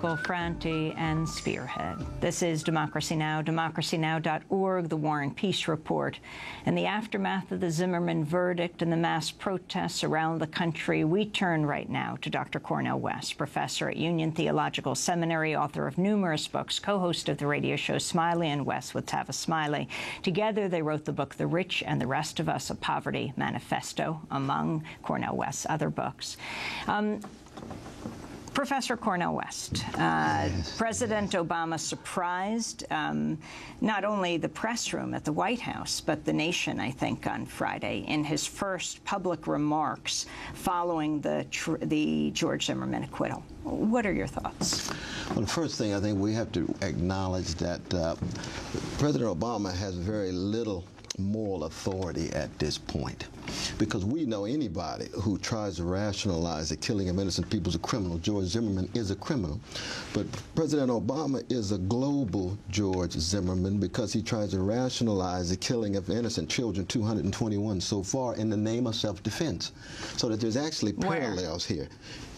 Michael Franti, and Spearhead. This is Democracy Now!, democracynow.org, the War and Peace Report. In the aftermath of the Zimmerman verdict and the mass protests around the country, we turn right now to Dr. Cornel West, professor at Union Theological Seminary, author of numerous books, co-host of the radio show Smiley and West with Tavis Smiley. Together, they wrote the book The Rich and the Rest of Us, a Poverty Manifesto, among Cornel West's other books. Professor Cornel West, President Obama surprised not only the press room at the White House, but the nation, I think, on Friday in his first public remarks following the George Zimmerman acquittal. What are your thoughts? Well, the first thing, I think we have to acknowledge that President Obama has very little moral authority at this point, because we know anybody who tries to rationalize the killing of innocent people is a criminal. George Zimmerman is a criminal. But President Obama is a global George Zimmerman because he tries to rationalize the killing of innocent children, 221 so far, in the name of self-defense. So that there's actually parallels here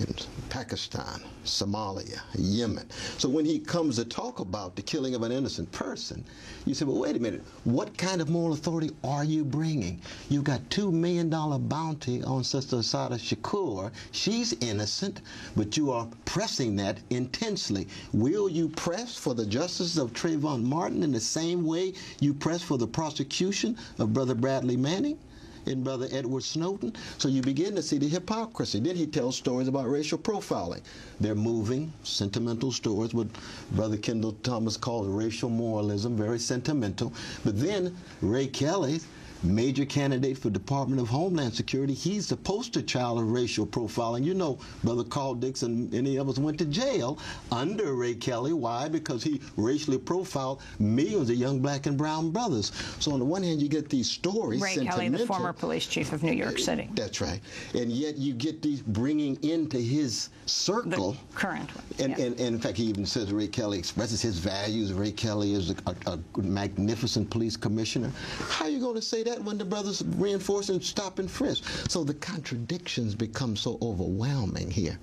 in Pakistan, Somalia, Yemen. So when he comes to talk about the killing of an innocent person, you say, well, wait a minute, what kind of moral authority are you bringing? You've got $2 million bounty on Sister Assata Shakur. She's innocent, but you are pressing that intensely. Will you press for the justice of Trayvon Martin in the same way you press for the prosecution of Brother Bradley Manning and Brother Edward Snowden? So you begin to see the hypocrisy. Then he tells stories about racial profiling. They're moving, sentimental stories, what Brother Kendall Thomas calls racial moralism, very sentimental. But then Ray Kelly, major candidate for Department of Homeland Security, he's the poster child of racial profiling. You know, Brother Carl Dix and any of us went to jail under Ray Kelly. Why? Because he racially profiled millions of young black and brown brothers. So on the one hand, you get these stories, Ray Kelly, the former police chief of New York City. That's right. And yet you get these bringing into his circle. The current one. And in fact, he even says Ray Kelly expresses his values. Ray Kelly is a magnificent police commissioner. How are you going to say that when the brothers reinforce and stop and frisk? So the contradictions become so overwhelming here.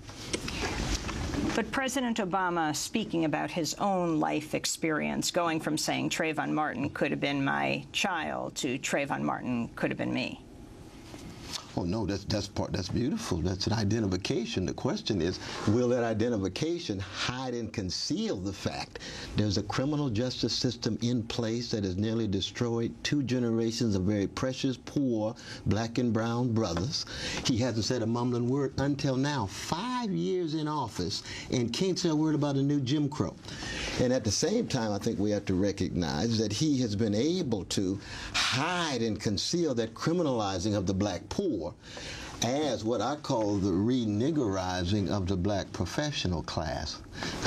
But President Obama, speaking about his own life experience, going from saying Trayvon Martin could have been my child to Trayvon Martin could have been me. Oh no, that's beautiful. That's an identification. The question is, will that identification hide and conceal the fact there's a criminal justice system in place that has nearly destroyed 2 generations of very precious, poor, black and brown brothers? He hasn't said a mumbling word until now. 5 years in office and can't say a word about a new Jim Crow. And at the same time, I think we have to recognize that he has been able to hide and conceal that criminalizing of the black poor as what I call the re-niggerizing of the black professional class.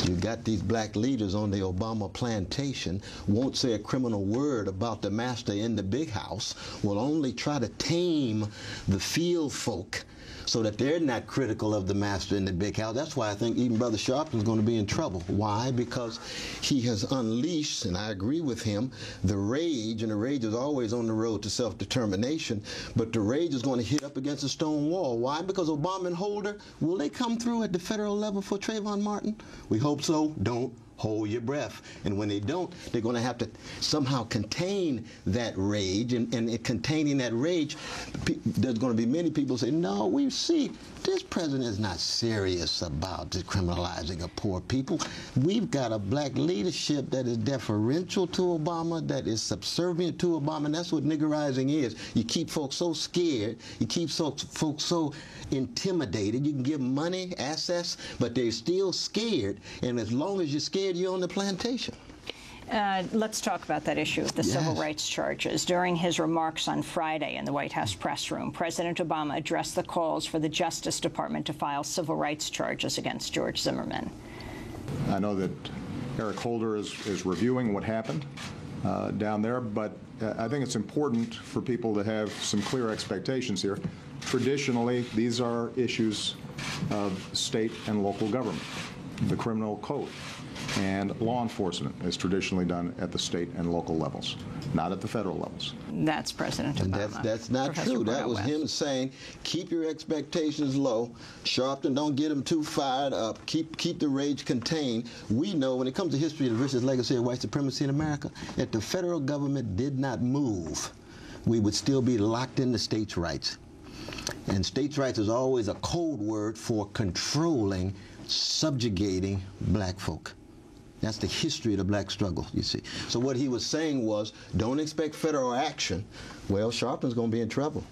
You've got these black leaders on the Obama plantation, won't say a criminal word about the master in the big house, will only try to tame the field folk so that they're not critical of the master in the big house. That's why I think even Brother Sharpton's going to be in trouble. Why? Because he has unleashed, and I agree with him, the rage, and the rage is always on the road to self-determination, but the rage is going to hit up against a stone wall. Why? Because Obama and Holder, will they come through at the federal level for Trayvon Martin? We hope so. Don't hold your breath. And when they don't, they're going to have to somehow contain that rage. And containing that rage, there's going to be many people say, no, we see this president is not serious about decriminalizing of poor people. We've got a black leadership that is deferential to Obama, that is subservient to Obama, and that's what niggerizing is. You keep folks so scared, you keep folks so intimidated. You can give them money, assets, but they're still scared, and as long as you're scared, you're on the plantation. Let's talk about that issue of the civil rights charges. During his remarks on Friday in the White House press room, President Obama addressed the calls for the Justice Department to file civil rights charges against George Zimmerman. I know that Eric Holder is reviewing what happened down there, but I think it's important for people to have some clear expectations here. Traditionally, these are issues of state and local government, the criminal code. and law enforcement is traditionally done at the state and local levels, not at the federal levels. That's President Obama. And that's not Professor true. That was Cornel him West. saying, keep your expectations low, Sharpton, don't get them too fired up, keep the rage contained. We know when it comes to history of the vicious legacy of white supremacy in America, if the federal government did not move, we would still be locked into states' rights. And states' rights is always a code word for controlling, subjugating black folk. That's the history of the black struggle, you see. So what he was saying was, don't expect federal action. Well, Sharpton's going to be in trouble.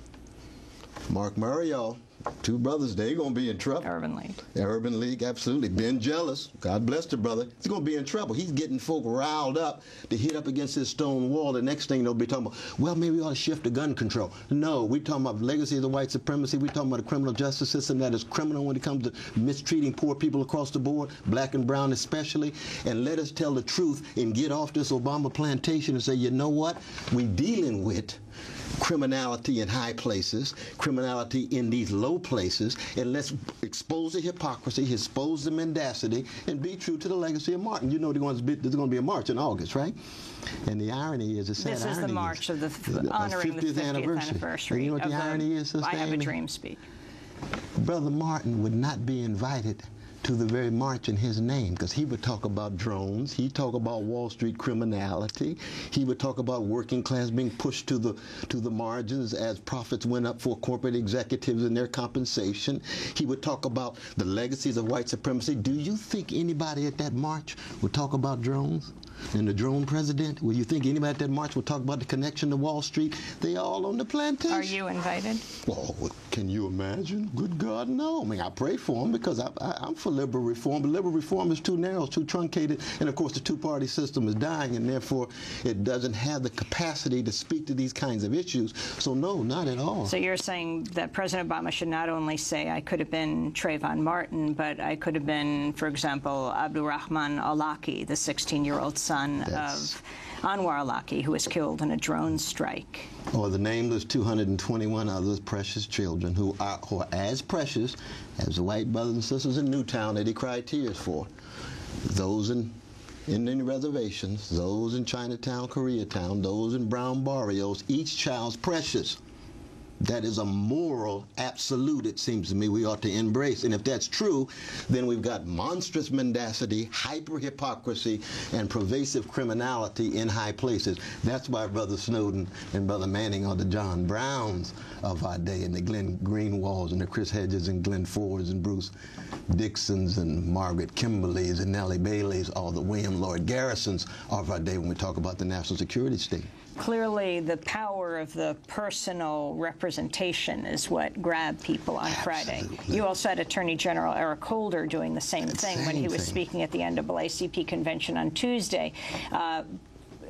Mark Murray, y'all, two brothers, they're going to be in trouble. Urban League. Urban League, absolutely. Ben Jealous, God bless the brother, he's going to be in trouble. He's getting folk riled up to hit up against this stone wall. The next thing they'll be talking about, well, maybe we ought to shift to gun control. No, we're talking about legacy of the white supremacy. We're talking about a criminal justice system that is criminal when it comes to mistreating poor people across the board, black and brown especially. And let us tell the truth and get off this Obama plantation and say, you know what? We're dealing with criminality in high places, criminality in these low places, and let's expose the hypocrisy, expose the mendacity, and be true to the legacy of Martin. You know there's going to be a march in August, right? And the irony is, it's sad This is the march of the honoring the 50th anniversary. And you know what the irony is, Sister I Have a Amy? Dream speech. Brother Martin would not be invited to the very march in his name, because he would talk about drones, he'd talk about Wall Street criminality, he would talk about working class being pushed to the margins as profits went up for corporate executives and their compensation. He would talk about the legacies of white supremacy. Do you think anybody at that march would talk about drones and the drone president? Would you think anybody at that march would talk about the connection to Wall Street? They all on the plantation. Are you invited? Oh, can you imagine? Good God, no. I mean, I pray for them because I'm for liberal reform, but liberal reform is too narrow, too truncated, and of course the two-party system is dying, and therefore it doesn't have the capacity to speak to these kinds of issues. So no, not at all. So you're saying that President Obama should not only say, I could have been Trayvon Martin, but I could have been, for example, Abdurrahman Awlaki, the 16-year-old son of Anwar Awlaki, who was killed in a drone strike. Or the nameless 221 others, precious children, who are as precious as the white brothers and sisters in Newtown that he cried tears for. Those in Indian reservations, those in Chinatown, Koreatown, those in brown barrios, each child's precious. That is a moral absolute, it seems to me, we ought to embrace. And if that's true, then we've got monstrous mendacity, hyper-hypocrisy, and pervasive criminality in high places. That's why Brother Snowden and Brother Manning are the John Browns of our day, and the Glenn Greenwalds and the Chris Hedges and Glenn Fords and Bruce Dixons and Margaret Kimberleys and Nellie Baileys, or the William Lloyd Garrisons of our day when we talk about the national security state. Clearly, the power of the personal representation is what grabbed people on Friday. You also had Attorney General Eric Holder doing the same thing when he was speaking at the NAACP convention on Tuesday.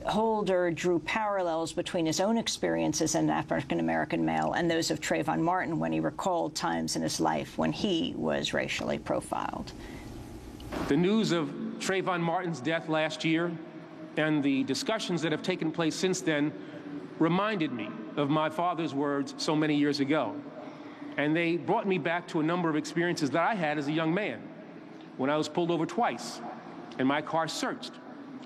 Holder drew parallels between his own experiences as an African-American male and those of Trayvon Martin when he recalled times in his life when he was racially profiled. The news of Trayvon Martin's death last year and the discussions that have taken place since then reminded me of my father's words so many years ago. And they brought me back to a number of experiences that I had as a young man, when I was pulled over twice and my car searched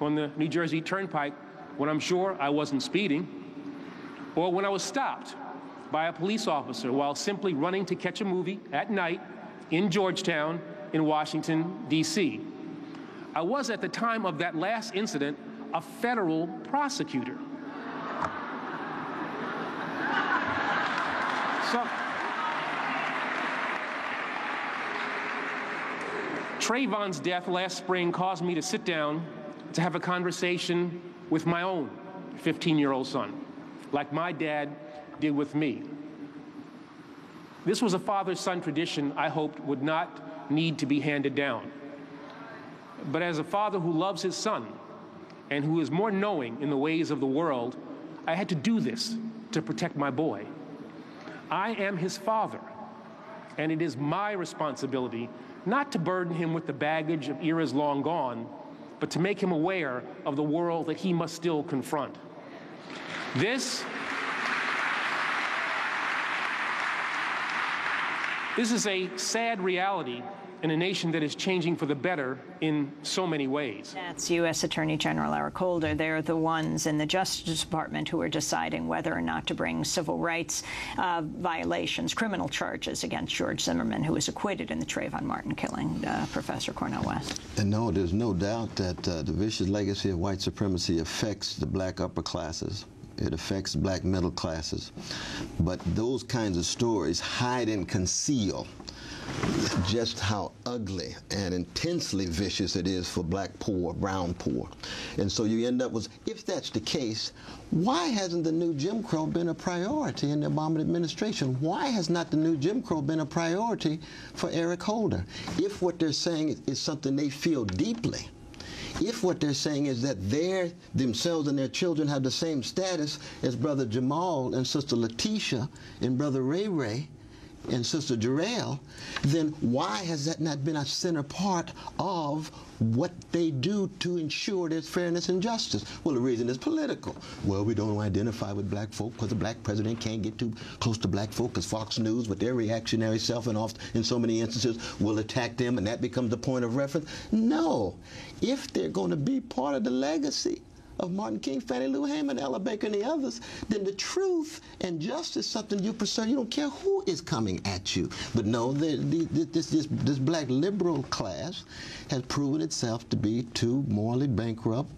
on the New Jersey Turnpike when I'm sure I wasn't speeding, or when I was stopped by a police officer while simply running to catch a movie at night in Georgetown in Washington, D.C. I was, at the time of that last incident, a federal prosecutor. So, Trayvon's death last spring caused me to sit down to have a conversation with my own 15-year-old son, like my dad did with me. This was a father-son tradition I hoped would not need to be handed down. But as a father who loves his son and who is more knowing in the ways of the world, I had to do this to protect my boy. I am his father, and it is my responsibility not to burden him with the baggage of eras long gone, but to make him aware of the world that he must still confront. This is a sad reality in a nation that is changing for the better in so many ways. That's U.S. Attorney General Eric Holder. They're the ones in the Justice Department who are deciding whether or not to bring civil rights violations, criminal charges against George Zimmerman, who was acquitted in the Trayvon Martin killing, Professor Cornel West. And no, there's no doubt that the vicious legacy of white supremacy affects the black upper classes. It affects black middle classes. But those kinds of stories hide and conceal just how ugly and intensely vicious it is for black poor, brown poor. And so you end up with, if that's the case, why hasn't the new Jim Crow been a priority in the Obama administration? Why has not the new Jim Crow been a priority for Eric Holder? If what they're saying is something they feel deeply, if what they're saying is that they themselves and their children have the same status as Brother Jamal and Sister Letitia and Brother Ray Ray and Sister Jarrell, then why has that not been a center part of what they do to ensure there's fairness and justice? Well, the reason is political. Well, we don't identify with black folk because the black president can't get too close to black folk because Fox News, with their reactionary self and oft in so many instances, will attack them, and that becomes the point of reference. No. If they're going to be part of the legacy of Martin King, Fannie Lou Hamer, Ella Baker, and the others, then the truth and justice is something you pursue. You don't care who is coming at you. But no, this black liberal class has proven itself to be too morally bankrupt,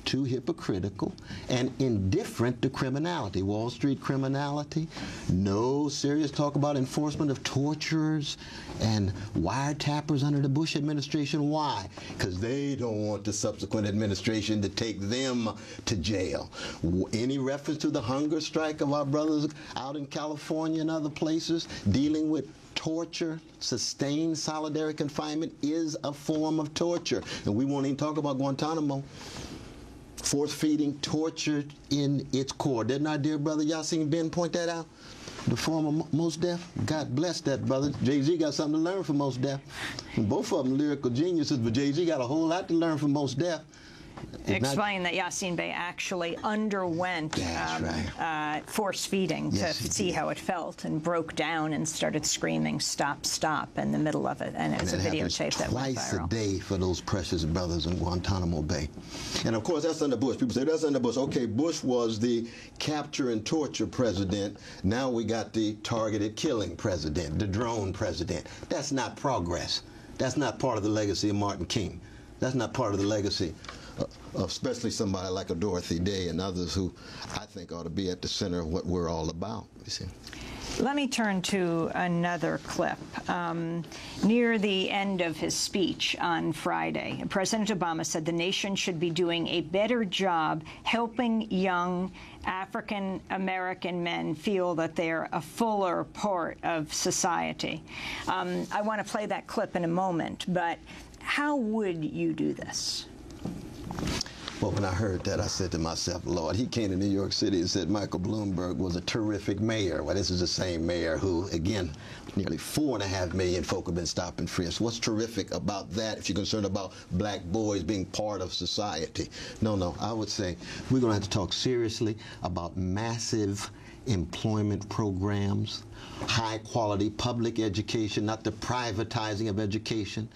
too hypocritical, and indifferent to criminality. Wall Street criminality, no serious talk about enforcement of torturers and wiretappers under the Bush administration. Why? Because they don't want the subsequent administration to take them to jail. Any reference to the hunger strike of our brothers out in California and other places dealing with torture, sustained solitary confinement is a form of torture. And we won't even talk about Guantanamo. Force-feeding, tortured in its core. Didn't our dear brother Yasin Ben point that out? The former Mos Def? God bless that brother. Jay-Z got something to learn from Mos Def. And both of them lyrical geniuses, but Jay-Z got a whole lot to learn from Mos Def. Explain that Yasin Bey actually underwent force feeding to see how it felt, and broke down and started screaming, "Stop, stop," in the middle of it. And it was a videotape that went viral. Twice a day for those precious brothers in Guantanamo Bay. And of course, that's under Bush. People say, that's under Bush. Okay, Bush was the capture and torture president. Now we got the targeted killing president, the drone president. That's not progress. That's not part of the legacy of Martin King. That's not part of the legacy of especially somebody like a Dorothy Day and others who I think ought to be at the center of what we're all about, you see. Let me turn to another clip. Near the end of his speech on Friday, President Obama said the nation should be doing a better job helping young African-American men feel that they're a fuller part of society. I want to play that clip in a moment, but how would you do this? Well, when I heard that, I said to myself, Lord, he came to New York City and said Michael Bloomberg was a terrific mayor. Well, this is the same mayor who, again, nearly 4.5 million folk have been stopped and frisked. What's terrific about that if you're concerned about black boys being part of society? No, I would say we're going to have to talk seriously about massive employment programs, high-quality public education, not the privatizing of education,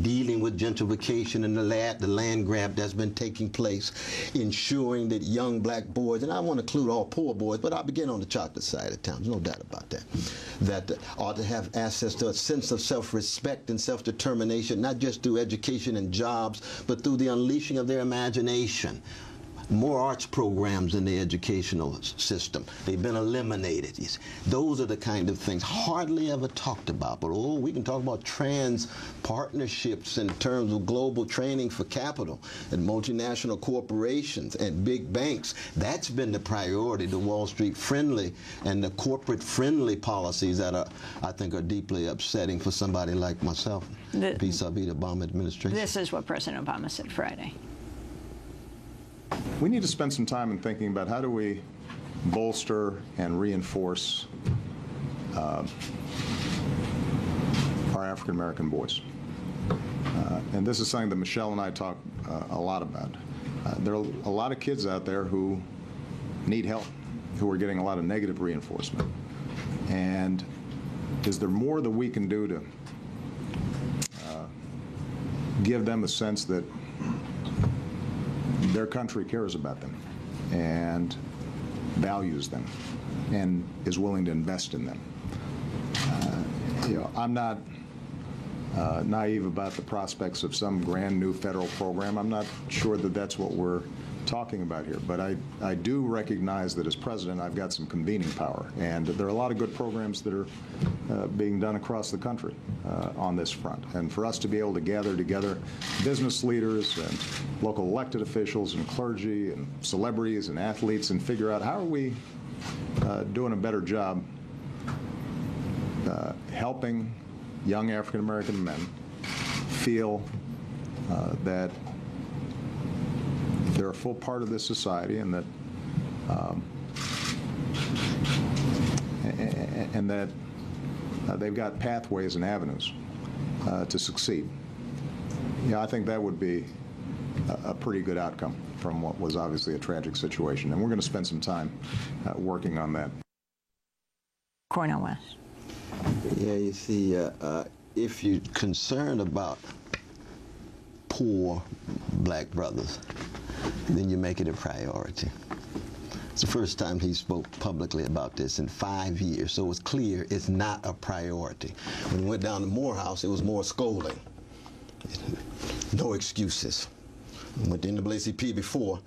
dealing with gentrification and the land grab that's been taking place, ensuring that young black boys, and I want to include all poor boys, but I'll begin on the chocolate side of town, there's no doubt about that, that ought to have access to a sense of self-respect and self-determination, not just through education and jobs, but through the unleashing of their imagination. More arts programs in the educational system. They've been eliminated. Those are the kind of things hardly ever talked about. But, we can talk about trans partnerships in terms of global training for capital and multinational corporations and big banks. That's been the priority, the Wall Street friendly and the corporate friendly policies that I think are deeply upsetting for somebody like myself, vis-a-vis the Obama administration. This is what President Obama said Friday. We need to spend some time in thinking about how do we bolster and reinforce our African-American boys. And this is something that Michelle and I talk a lot about. There are a lot of kids out there who need help, who are getting a lot of negative reinforcement. And is there more that we can do to give them a sense that their country cares about them and values them and is willing to invest in them. I'm not naive about the prospects of some grand new federal program. I'm not sure that that's what we're talking about here, but I do recognize that as president I've got some convening power, and there are a lot of good programs that are being done across the country on this front. And for us to be able to gather together business leaders and local elected officials and clergy and celebrities and athletes and figure out how are we doing a better job helping young African American men feel that they're a full part of this society, and that they've got pathways and avenues to succeed. I think that would be a pretty good outcome from what was obviously a tragic situation, and we're going to spend some time working on that. Cornel West. Yeah, you see, if you're concerned about poor black brothers, then you make it a priority. It's the first time he spoke publicly about this in 5 years, so it's clear it's not a priority. When he went down to Morehouse, it was more scolding. No excuses. Went to NAACP before,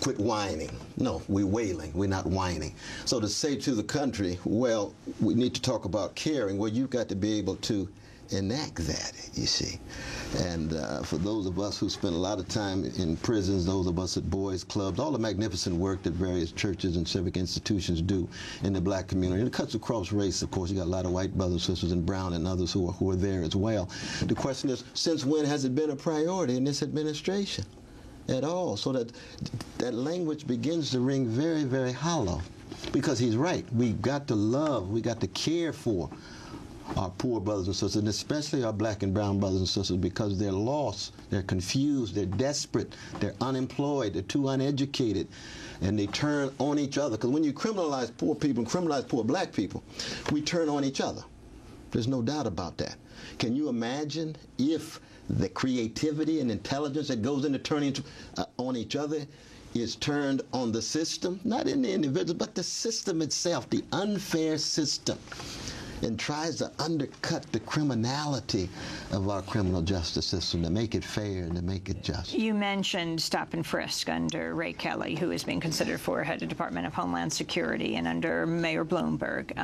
quit whining. No, we're wailing, we're not whining. So to say to the country, well, we need to talk about caring, well, you've got to be able to enact that, you see. And for those of us who spend a lot of time in prisons, those of us at boys' clubs, all the magnificent work that various churches and civic institutions do in the black community, and it cuts across race, of course. You got a lot of white brothers and sisters and brown and others who are there as well. The question is, since when has it been a priority in this administration at all? So that language begins to ring very, very hollow, because he's right. We've got to love, we got to care for our poor brothers and sisters, and especially our black and brown brothers and sisters, because they're lost, they're confused, they're desperate, they're unemployed, they're too uneducated, and they turn on each other. Because when you criminalize poor people and criminalize poor black people, we turn on each other. There's no doubt about that. Can you imagine if the creativity and intelligence that goes into turning on each other is turned on the system, not in the individual, but the system itself, the unfair system, and tries to undercut the criminality of our criminal justice system to make it fair and to make it just. You mentioned stop and frisk under Ray Kelly, who is being considered for head of Department of Homeland Security, and under Mayor Bloomberg.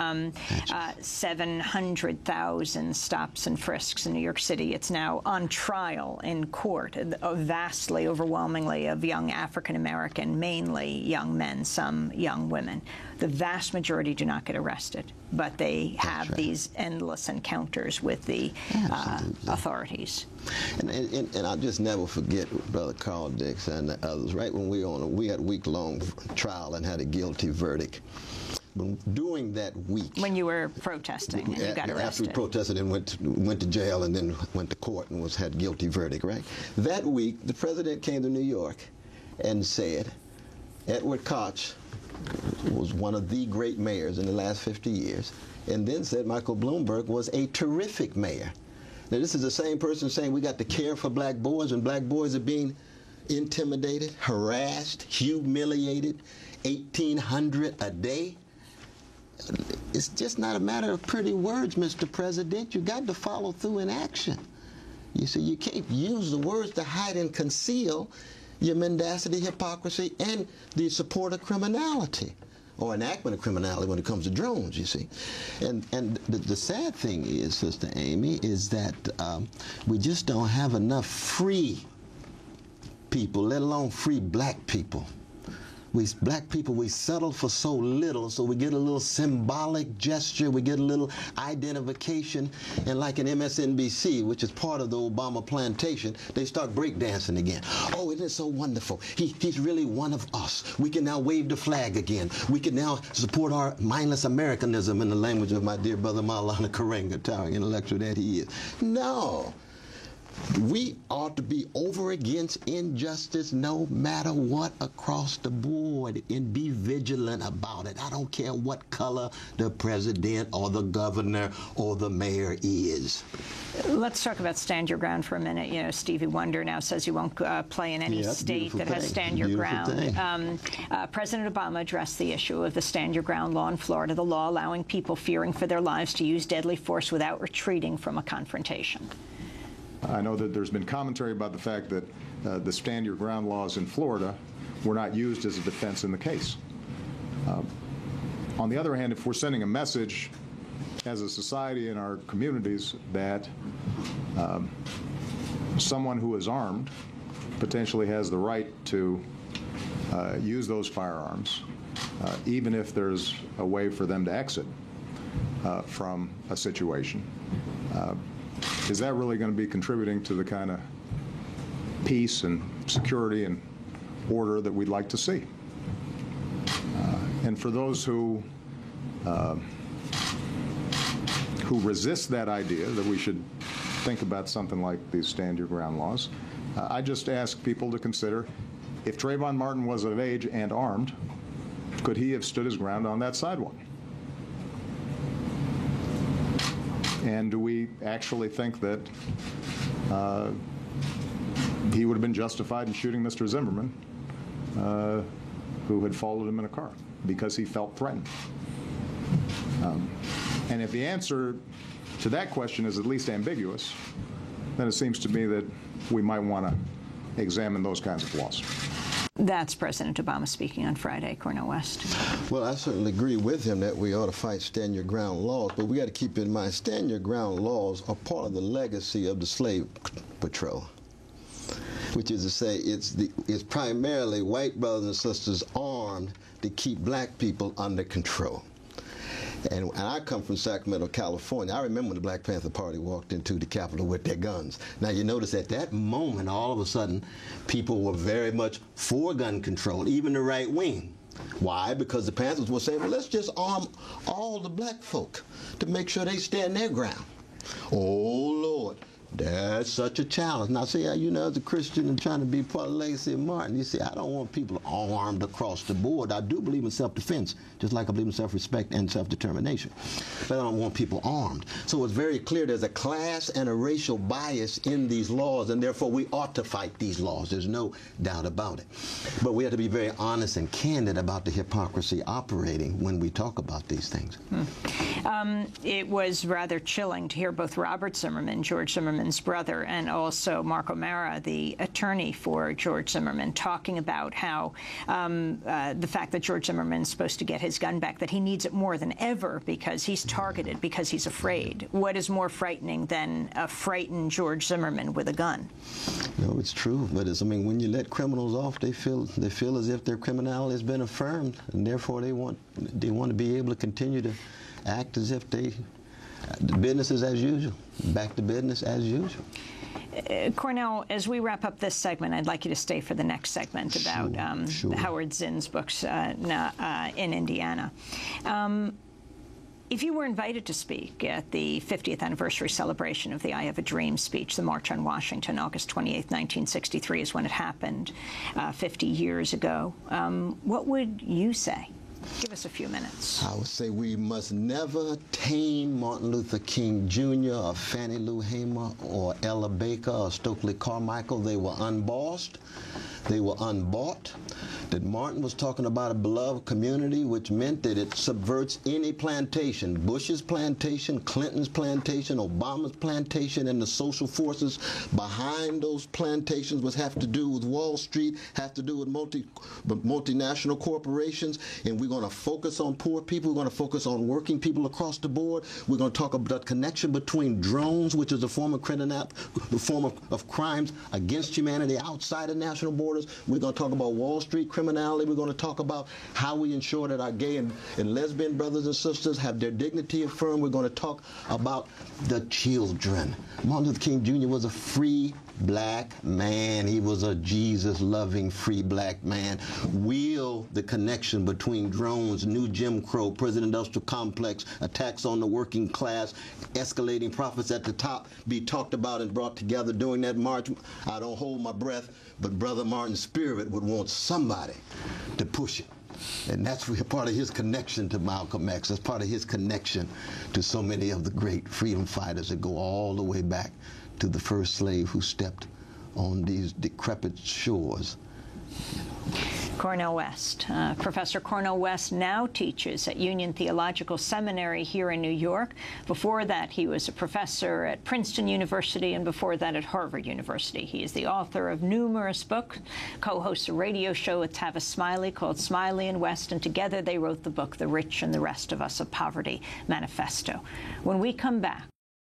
700,000 stops and frisks in New York City. It's now on trial in court, vastly, overwhelmingly, of young African-American, mainly young men, some young women. The vast majority do not get arrested, but they have these endless encounters with the authorities. And I'll just never forget Brother Carl Dix and the others. Right when we had a week-long trial and had a guilty verdict. During that week, when you were protesting and you got arrested, after we protested and went to jail and then went to court and had guilty verdict. Right, that week the president came to New York and said, Edward Koch was one of the great mayors in the last 50 years, and then said Michael Bloomberg was a terrific mayor. Now, this is the same person saying we got to care for black boys when black boys are being intimidated, harassed, humiliated, 1,800 a day. It's just not a matter of pretty words, Mr. President. You got to follow through in action. You see, you can't use the words to hide and conceal your mendacity, hypocrisy, and the support of criminality, or enactment of criminality when it comes to drones, you see. And the sad thing is, Sister Amy, is that we just don't have enough free people, let alone free black people. Black people, we settle for so little, so we get a little symbolic gesture, we get a little identification, and like in MSNBC, which is part of the Obama plantation, they start breakdancing again. Oh, isn't it so wonderful? He's really one of us. We can now wave the flag again. We can now support our mindless Americanism, in the language of my dear brother Maulana Karenga, towering intellectual that he is. No. we ought to be over against injustice no matter what across the board and be vigilant about it. I don't care what color the president or the governor or the mayor is. Let's talk about stand your ground for a minute. You know, Stevie Wonder now says he won't play in any state that has stand your ground. President Obama addressed the issue of the stand your ground law in Florida, the law allowing people fearing for their lives to use deadly force without retreating from a confrontation. I know that there's been commentary about the fact that the stand your ground laws in Florida were not used as a defense in the case. On the other hand, if we're sending a message as a society in our communities that someone who is armed potentially has the right to use those firearms, even if there's a way for them to exit from a situation, is that really going to be contributing to the kind of peace and security and order that we'd like to see? And for those who resist that idea that we should think about something like these stand your ground laws, I just ask people to consider, if Trayvon Martin was of age and armed, could he have stood his ground on that sidewalk? And do we actually think that he would have been justified in shooting Mr. Zimmerman, who had followed him in a car, because he felt threatened? And if the answer to that question is at least ambiguous, then it seems to me that we might want to examine those kinds of laws. That's President Obama speaking on Friday. Cornel West. Well, I certainly agree with him that we ought to fight stand your ground laws, but we got to keep in mind stand your ground laws are part of the legacy of the slave patrol, which is to say it's primarily white brothers and sisters armed to keep black people under control. And I come from Sacramento, California. I remember when the Black Panther Party walked into the Capitol with their guns. Now, you notice at that moment, all of a sudden, people were very much for gun control, even the right wing. Why? Because the Panthers were saying, well, let's just arm all the black folk to make sure they stand their ground. Oh, Lord. That's such a challenge. Now, see, you know, as a Christian and trying to be part of the legacy of Martin, you see, I don't want people armed across the board. I do believe in self-defense, just like I believe in self-respect and self-determination. But I don't want people armed. So it's very clear there's a class and a racial bias in these laws, and therefore we ought to fight these laws. There's no doubt about it. But we have to be very honest and candid about the hypocrisy operating when we talk about these things. It was rather chilling to hear both Robert Zimmerman, George Zimmerman's brother, and also Mark O'Mara, the attorney for George Zimmerman, talking about how the fact that George Zimmerman's supposed to get his gun back, that he needs it more than ever because he's targeted, because he's afraid. What is more frightening than a frightened George Zimmerman with a gun? No, it's true, but I mean, when you let criminals off, they feel as if their criminality has been affirmed, and therefore they want to be able to continue to act as if business is as usual, back to business as usual. Cornel, as we wrap up this segment, I'd like you to stay for the next segment about Howard Zinn's books in Indiana. If you were invited to speak at the 50th anniversary celebration of the I Have a Dream speech, the March on Washington, August 28, 1963 is when it happened, 50 years ago, what would you say? Give us a few minutes. I would say we must never tame Martin Luther King Jr. or Fannie Lou Hamer or Ella Baker or Stokely Carmichael. They were unbossed. They were unbought. That Martin was talking about a beloved community, which meant that it subverts any plantation. Bush's plantation, Clinton's plantation, Obama's plantation, and the social forces behind those plantations, which have to do with Wall Street, have to do with multinational corporations. And we're going to focus on poor people. We're going to focus on working people across the board. We're going to talk about the connection between drones, which is a form of crimes against humanity outside of national borders. We're going to talk about Wall Street criminality. We're going to talk about how we ensure that our gay and lesbian brothers and sisters have their dignity affirmed. We're going to talk about the children. Martin Luther King Jr. was a free black man. He was a Jesus-loving, free black man. Will the connection between drones, new Jim Crow, prison industrial complex, attacks on the working class, escalating profits at the top be talked about and brought together during that march? I don't hold my breath, but Brother Martin's spirit would want somebody to push it. And that's part of his connection to Malcolm X. That's part of his connection to so many of the great freedom fighters that go all the way back to the first slave who stepped on these decrepit shores. Cornel West. Professor Cornel West now teaches at Union Theological Seminary here in New York. Before that, he was a professor at Princeton University, and before that at Harvard University. He is the author of numerous books, co-hosts a radio show with Tavis Smiley called Smiley and West, and together they wrote the book The Rich and the Rest of Us, a Poverty Manifesto. When we come back,